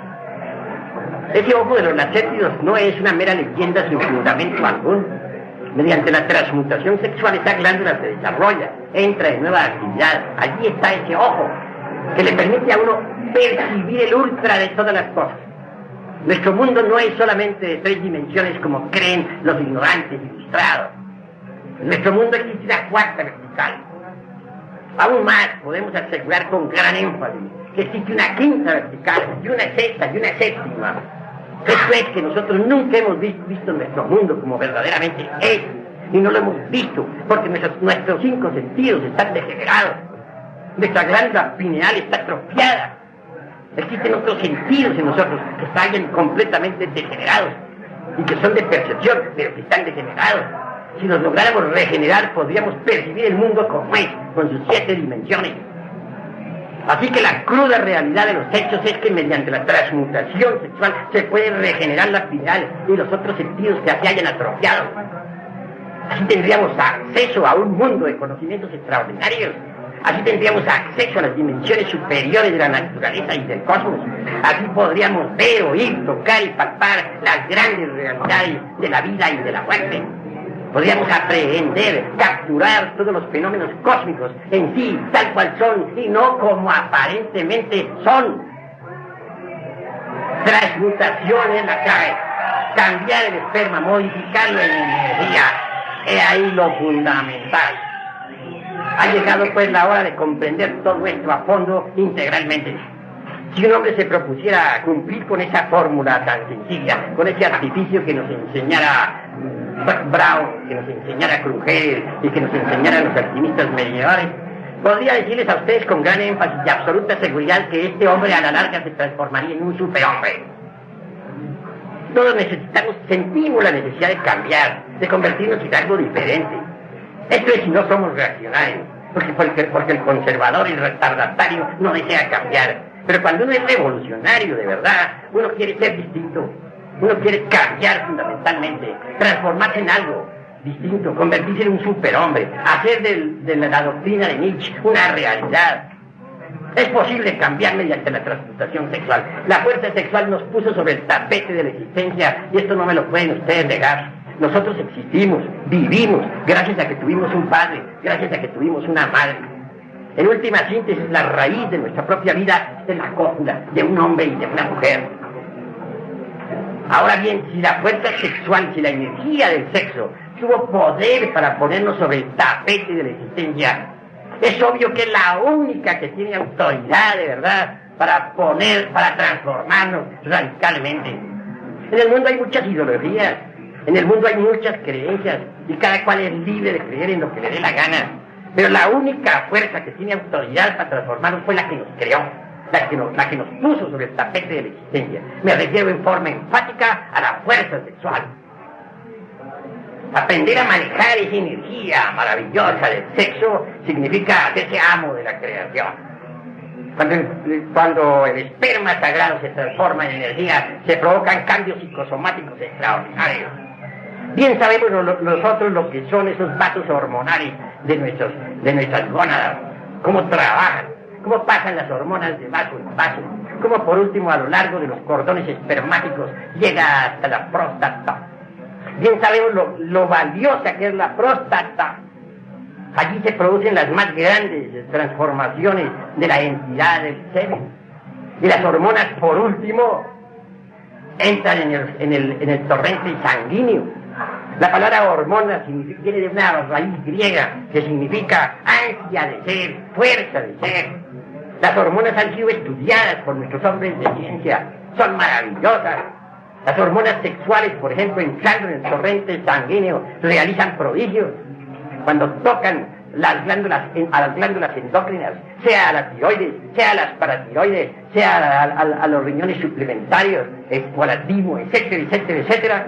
Ese ojo de los lacértidos no es una mera leyenda sin fundamento alguno. Mediante la transmutación sexual esa glándula se desarrolla, entra en nueva actividad. Allí está ese ojo que le permite a uno percibir el ultra de todas las cosas. Nuestro mundo no es solamente de 3 dimensiones como creen los ignorantes ilustrados. En nuestro mundo existe una cuarta vertical. Aún más podemos asegurar con gran énfasis que existe una quinta vertical y una sexta y una séptima. Esto es que nosotros nunca hemos visto nuestro mundo como verdaderamente es, y no lo hemos visto porque nuestros 5 sentidos están degenerados. Nuestra glándula pineal está atrofiada. Existen otros sentidos en nosotros que están completamente degenerados y que son de percepción, pero que están degenerados. Si nos lográramos regenerar, podríamos percibir el mundo como es, con sus 7 dimensiones. Así que la cruda realidad de los hechos es que mediante la transmutación sexual se puede regenerar la pineal y los otros sentidos que se hayan atrofiado. Así tendríamos acceso a un mundo de conocimientos extraordinarios. Así tendríamos acceso a las dimensiones superiores de la naturaleza y del cosmos. Así podríamos ver, oír, tocar y palpar las grandes realidades de la vida y de la muerte. Podríamos aprehender, capturar todos los fenómenos cósmicos en sí, tal cual son, y no como aparentemente son. Transmutación es la clave. Cambiar el esperma, modificarlo en energía. He ahí lo fundamental. Ha llegado pues la hora de comprender todo esto a fondo, integralmente. Si un hombre se propusiera cumplir con esa fórmula tan sencilla, con ese artificio que nos enseñara Brown, que nos enseñara Kruger y que nos enseñaran los alquimistas medievales, podría decirles a ustedes con gran énfasis y absoluta seguridad que este hombre a la larga se transformaría en un superhombre. Todos sentimos la necesidad de cambiar, de convertirnos en algo diferente. Esto es si no somos reaccionarios, porque el conservador y el retardatario no desea cambiar. Pero cuando uno es revolucionario de verdad, uno quiere ser distinto, uno quiere cambiar fundamentalmente, transformarse en algo distinto, convertirse en un superhombre, hacer de la doctrina de Nietzsche una realidad. Es posible cambiar mediante la transmutación sexual. La fuerza sexual nos puso sobre el tapete de la existencia y esto no me lo pueden ustedes negar. Nosotros existimos, vivimos, gracias a que tuvimos un padre, gracias a que tuvimos una madre. En última síntesis, la raíz de nuestra propia vida es la cópula de un hombre y de una mujer. Ahora bien, si la fuerza sexual, si la energía del sexo tuvo poder para ponernos sobre el tapete de la existencia, es obvio que es la única que tiene autoridad de verdad para transformarnos radicalmente. En el mundo hay muchas ideologías, en el mundo hay muchas creencias y cada cual es libre de creer en lo que le dé la gana. Pero la única fuerza que tiene autoridad para transformarnos fue la que nos creó, la que nos puso sobre el tapete de la existencia. Me refiero en forma enfática a la fuerza sexual. Aprender a manejar esa energía maravillosa del sexo significa hacerse amo de la creación. Cuando el esperma sagrado se transforma en energía, se provocan cambios psicosomáticos extraordinarios. Bien sabemos nosotros lo que son esos vasos hormonales de nuestras gónadas, cómo trabajan, cómo pasan las hormonas de vaso en vaso, cómo por último a lo largo de los cordones espermáticos llega hasta la próstata. Bien sabemos lo valiosa que es la próstata. Allí se producen las más grandes transformaciones de la entidad del semen. Y las hormonas, por último, entran en el torrente sanguíneo. La palabra hormona viene de una raíz griega que significa ansia de ser, fuerza de ser. Las hormonas han sido estudiadas por nuestros hombres de ciencia. Son maravillosas. Las hormonas sexuales, por ejemplo, entrando en el torrente sanguíneo, realizan prodigios. Cuando tocan a las glándulas endócrinas, sea a la tiroides, sea a las paratiroides, sea a los riñones suplementarios, o a la timo, etcétera, etcétera, etcétera,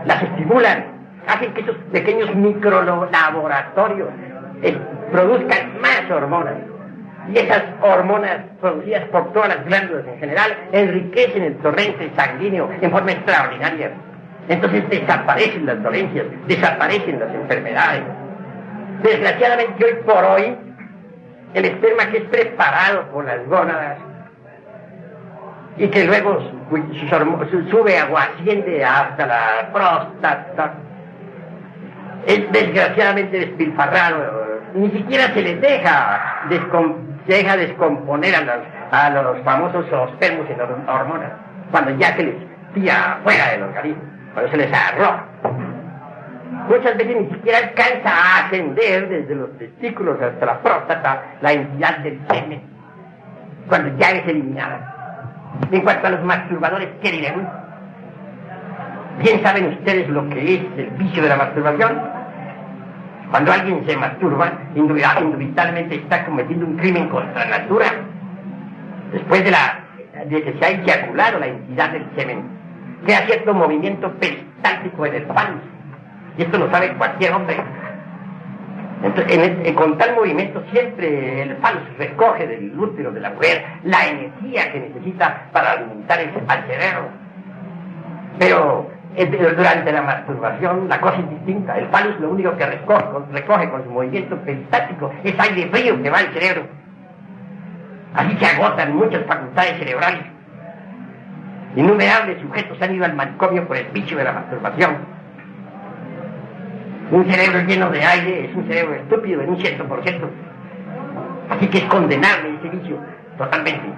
las estimulan, hacen que esos pequeños microlaboratorios produzcan más hormonas. Y esas hormonas producidas por todas las glándulas en general enriquecen el torrente sanguíneo en forma extraordinaria. Entonces desaparecen las dolencias, desaparecen las enfermedades. Desgraciadamente hoy por hoy, el esperma que es preparado por las gónadas y que luego sube o asciende hasta la próstata, es desgraciadamente despilfarrado. Ni siquiera se les deja descomponer a los famosos ospermos en las hormonas, cuando ya se les tira fuera del organismo, cuando se les arroja. Muchas veces ni siquiera alcanza a ascender desde los testículos hasta la próstata la entidad del semen, cuando ya es eliminada. En cuanto a los masturbadores, ¿qué diremos? Bien saben ustedes lo que es el vicio de la masturbación. Cuando alguien se masturba, indubitablemente está cometiendo un crimen contra la natura. Después de que se ha eyaculado la entidad del semen, crea cierto movimiento peristáltico en el pans. Y esto lo sabe cualquier hombre. Entonces, con tal movimiento siempre el pans recoge del útero de la mujer la energía que necesita para alimentar al cerebro. Pero Durante la masturbación la cosa es distinta. El falus lo único que recoge con su movimiento peristático es aire frío que va al cerebro. Así se agotan muchas facultades cerebrales. Innumerables sujetos han ido al manicomio por el vicio de la masturbación. Un cerebro lleno de aire es un cerebro estúpido en un 100%. Así que es condenable ese vicio totalmente.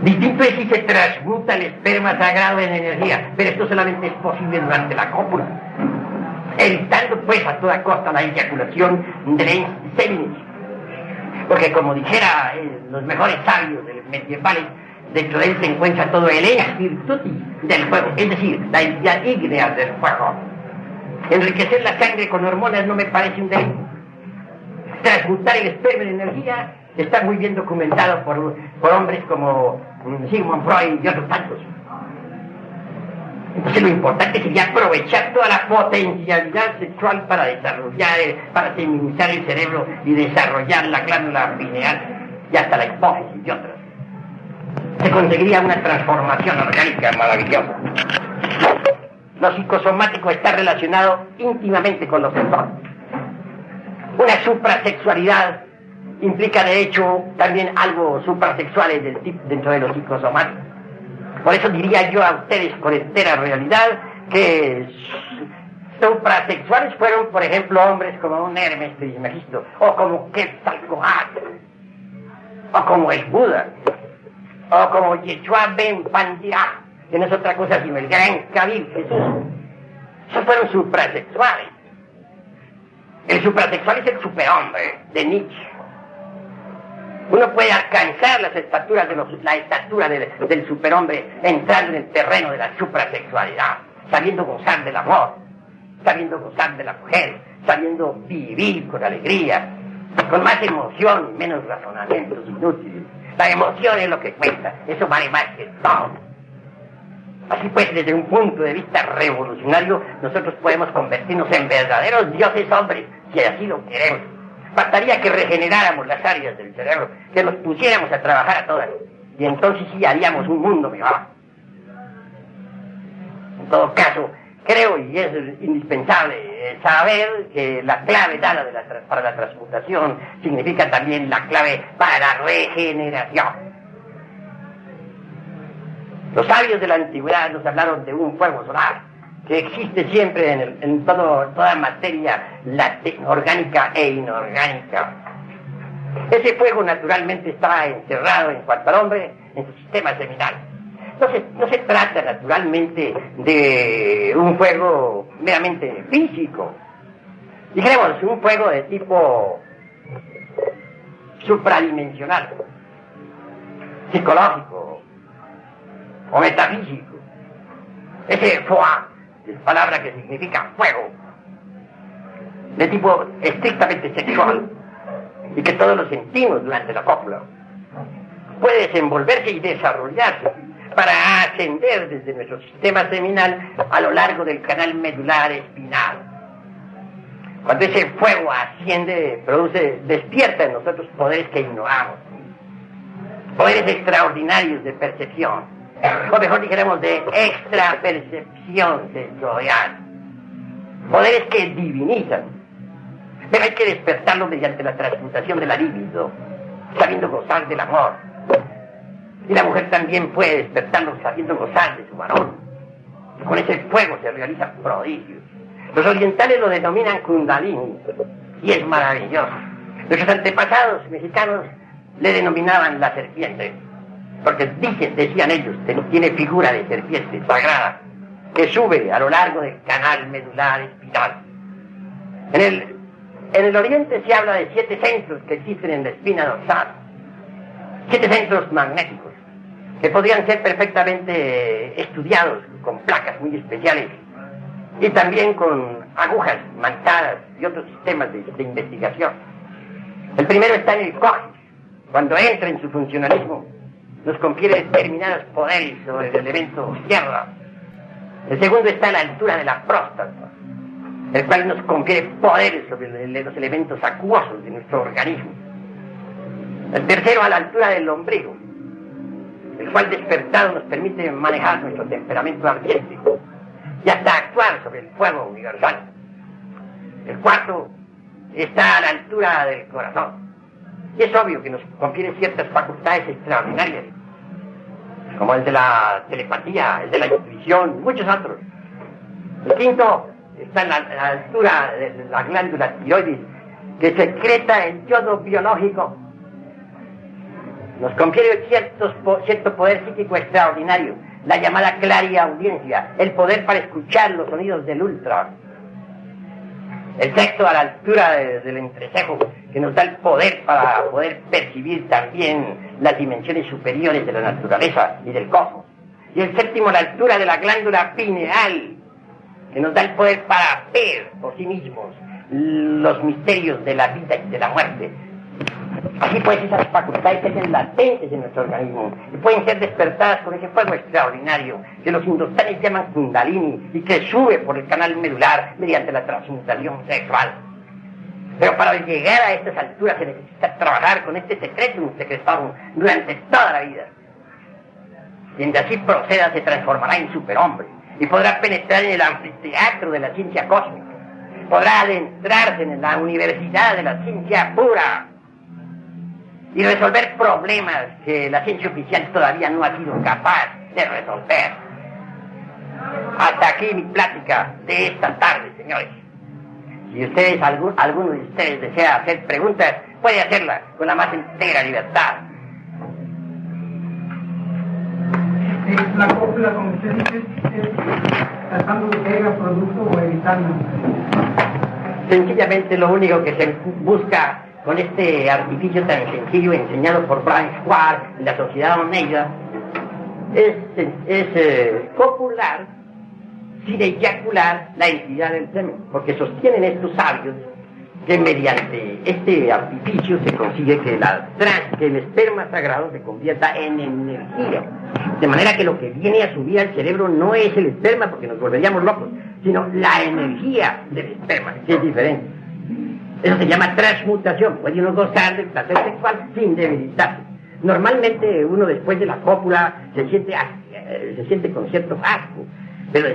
Distinto es si se transmuta el esperma sagrado en energía, pero esto solamente es posible durante la cópula, evitando pues a toda costa la eyaculación del semen. Porque como dijera los mejores sabios medievales, dentro de él se encuentra todo el ex virtutis del fuego, es decir, la entidad ígnea del fuego. Enriquecer la sangre con hormonas no me parece un delito. Transmutar el esperma en energía está muy bien documentado por hombres como Sigmund Freud y otros tantos. Entonces lo importante sería aprovechar toda la potencialidad sexual para desarrollar, para feminizar el cerebro y desarrollar la glándula pineal y hasta la hipófisis y otras. Se conseguiría una transformación orgánica maravillosa. Lo psicosomático está relacionado íntimamente con lo sexual. Una suprasexualidad implica de hecho también algo suprasexuales dentro de los psicosomáticos. Por eso diría yo a ustedes con entera realidad que suprasexuales fueron, por ejemplo, hombres como un Hermes Trismegisto, o como Quetzalcóatl, o como el Buda, o como Yeshua Ben Pandirá, que no es otra cosa sino el gran Kabir Jesús. Esos fueron suprasexuales. El suprasexual es el superhombre de Nietzsche. Uno puede alcanzar las estaturas la estatura del superhombre entrando en el terreno de la suprasexualidad, sabiendo gozar del amor, sabiendo gozar de la mujer, sabiendo vivir con alegría, con más emoción y menos razonamientos inútiles. La emoción es lo que cuenta, eso vale más que todo. Así pues, desde un punto de vista revolucionario, nosotros podemos convertirnos en verdaderos dioses hombres, si así lo queremos. Bastaría que regeneráramos las áreas del cerebro, que nos pusiéramos a trabajar a todas, y entonces sí haríamos un mundo mejor. En todo caso, creo, y es indispensable saber que la clave dada para la transmutación significa también la clave para la regeneración. Los sabios de la antigüedad nos hablaron de un fuego solar que existe siempre en toda materia orgánica e inorgánica. Ese fuego naturalmente está encerrado en cuanto al hombre en su sistema seminal. No se trata naturalmente de un fuego meramente físico. Dijéramos, un fuego de tipo supradimensional, psicológico o metafísico. Ese foie, es palabra que significa fuego, de tipo estrictamente sexual, y que todos lo sentimos durante la cópula, puede desenvolverse y desarrollarse para ascender desde nuestro sistema seminal a lo largo del canal medular espinal. Cuando ese fuego asciende, despierta en nosotros poderes que ignoramos, poderes extraordinarios de percepción, o mejor dijéramos de extrapercepción sensorial, poderes que divinizan, pero hay que despertarlo mediante la transmutación de la libido, sabiendo gozar del amor. Y la mujer también puede despertarlo sabiendo gozar de su varón. Con ese fuego se realizan prodigios. Los orientales lo denominan Kundalini, y es maravilloso. Nuestros antepasados mexicanos le denominaban la serpiente, porque decían ellos, tiene figura de serpiente sagrada, que sube a lo largo del canal medular espinal. En el oriente se habla de 7 centros que existen en la espina dorsal, 7 centros magnéticos, que podrían ser perfectamente estudiados con placas muy especiales, y también con agujas manchadas y otros sistemas de investigación. El primero está en el coxis. Cuando entra en su funcionalismo, nos confiere determinados poderes sobre el elemento tierra. El segundo está a la altura de la próstata, el cual nos confiere poderes sobre los elementos acuosos de nuestro organismo. El tercero a la altura del ombligo, el cual despertado nos permite manejar nuestro temperamento ardiente. y hasta actuar sobre el fuego universal. El cuarto está a la altura del corazón. Y es obvio que nos confiere ciertas facultades extraordinarias, como el de la telepatía, el de la intuición, y muchos otros. El quinto está a la altura de la glándula tiroides, que secreta el yodo biológico. Nos confiere cierto poder psíquico extraordinario, la llamada clariaudiencia, el poder para escuchar los sonidos del ultra. El sexto a la altura del entrecejo, que nos da el poder para poder percibir también las dimensiones superiores de la naturaleza y del cosmos. Y el séptimo a la altura de la glándula pineal, que nos da el poder para ver por sí mismos los misterios de la vida y de la muerte. Así pues, esas facultades están latentes en nuestro organismo y pueden ser despertadas con ese fuego extraordinario que los hindustanes llaman kundalini y que sube por el canal medular mediante la transmutación sexual. Pero para llegar a estas alturas se necesita trabajar con este secretum secretorum durante toda la vida. Quien de así proceda se transformará en superhombre y podrá penetrar en el anfiteatro de la ciencia cósmica. Podrá adentrarse en la universidad de la ciencia pura y resolver problemas que la ciencia oficial todavía no ha sido capaz de resolver. Hasta aquí mi plática de esta tarde, señores. Si ustedes, alguno de ustedes desea hacer preguntas, puede hacerla con la más entera libertad. La cópula, como usted dice, es tratando de que haya producto o evitando. Sencillamente lo único que se busca con este artificio tan sencillo enseñado por Brian Schwartz en la Sociedad Oneida es copular sin eyacular la entidad del semen, porque sostienen estos sabios que mediante este artificio se consigue que el esperma sagrado se convierta en energía, de manera que lo que viene a subir al cerebro no es el esperma, porque nos volveríamos locos, sino la energía del esperma, que es diferente. Eso se llama transmutación. Puede uno gozar del placer sexual sin debilitarse. Normalmente uno después de la cópula se siente con cierto asco, pero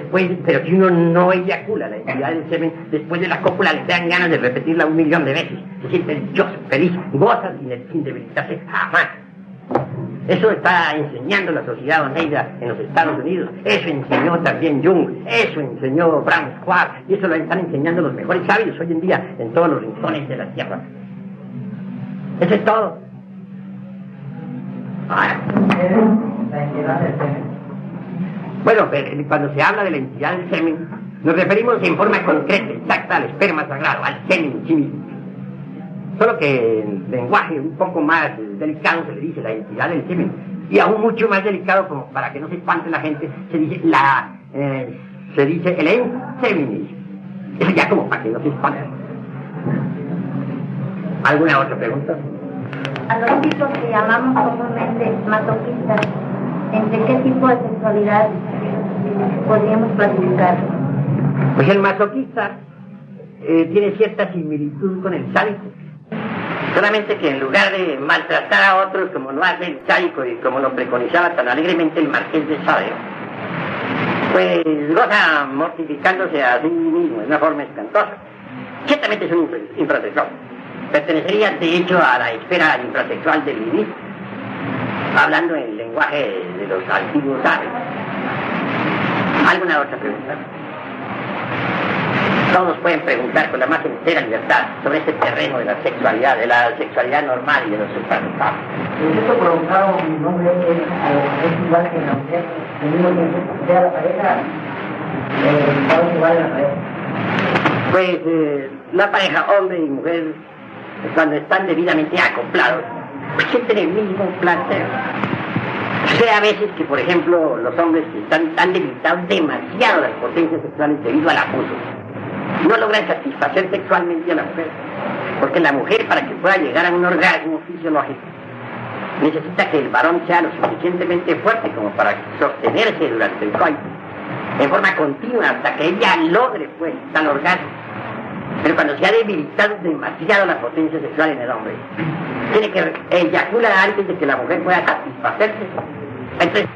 si uno no eyacula la entidad del semen, después de la cópula le dan ganas de repetirla 1.000.000 de veces. Se siente dichoso, feliz, goza sin debilitarse jamás. Eso está enseñando la Sociedad Oneida en los Estados Unidos. Eso enseñó también Jung. Eso enseñó Bram Schwartz. Y eso lo están enseñando los mejores sabios hoy en día en todos los rincones de la Tierra. Eso es todo. Ahora. La entidad del semen. Bueno, cuando se habla de la entidad del semen, nos referimos en forma concreta, exacta, al esperma sagrado, al semen en sí mismo. Solo que en lenguaje un poco más delicado se le dice la entidad del semen. Y aún mucho más delicado, como para que no se espante la gente, se dice el enseminis. Eso ya como para que no se espante. ¿Alguna otra pregunta? A los tipos que llamamos comúnmente masoquistas, ¿entre qué tipo de sexualidad podríamos clasificar? Pues el masoquista tiene cierta similitud con el sádico. Solamente que en lugar de maltratar a otros como lo hace el sádico y como lo preconizaba tan alegremente el Marqués de Sade, pues goza mortificándose a sí mismo de una forma espantosa. Ciertamente es un infrasexual. Pertenecería de hecho a la esfera infrasexual del ministro, hablando en el lenguaje de los antiguos sabios. ¿Alguna otra pregunta? Todos pueden preguntar con la más entera libertad sobre este terreno de la sexualidad normal y de los supranaturales. Esto provocado, mi nombre es igual que en la mujer, el mismo tiempo, sea la pareja, es igual a la pareja. Pues la pareja hombre y mujer, cuando están debidamente acoplados, pues sienten el mismo placer. Sé a veces que, por ejemplo, los hombres que están tan debilitados demasiado las potencias sexuales debido al abuso, no logran satisfacer sexualmente a la mujer, porque la mujer, para que pueda llegar a un orgasmo fisiológico, necesita que el varón sea lo suficientemente fuerte como para sostenerse durante el coito en forma continua hasta que ella logre pues tal orgasmo. Pero cuando se ha debilitado demasiado la potencia sexual en el hombre, tiene que eyacular antes de que la mujer pueda satisfacerse. Entonces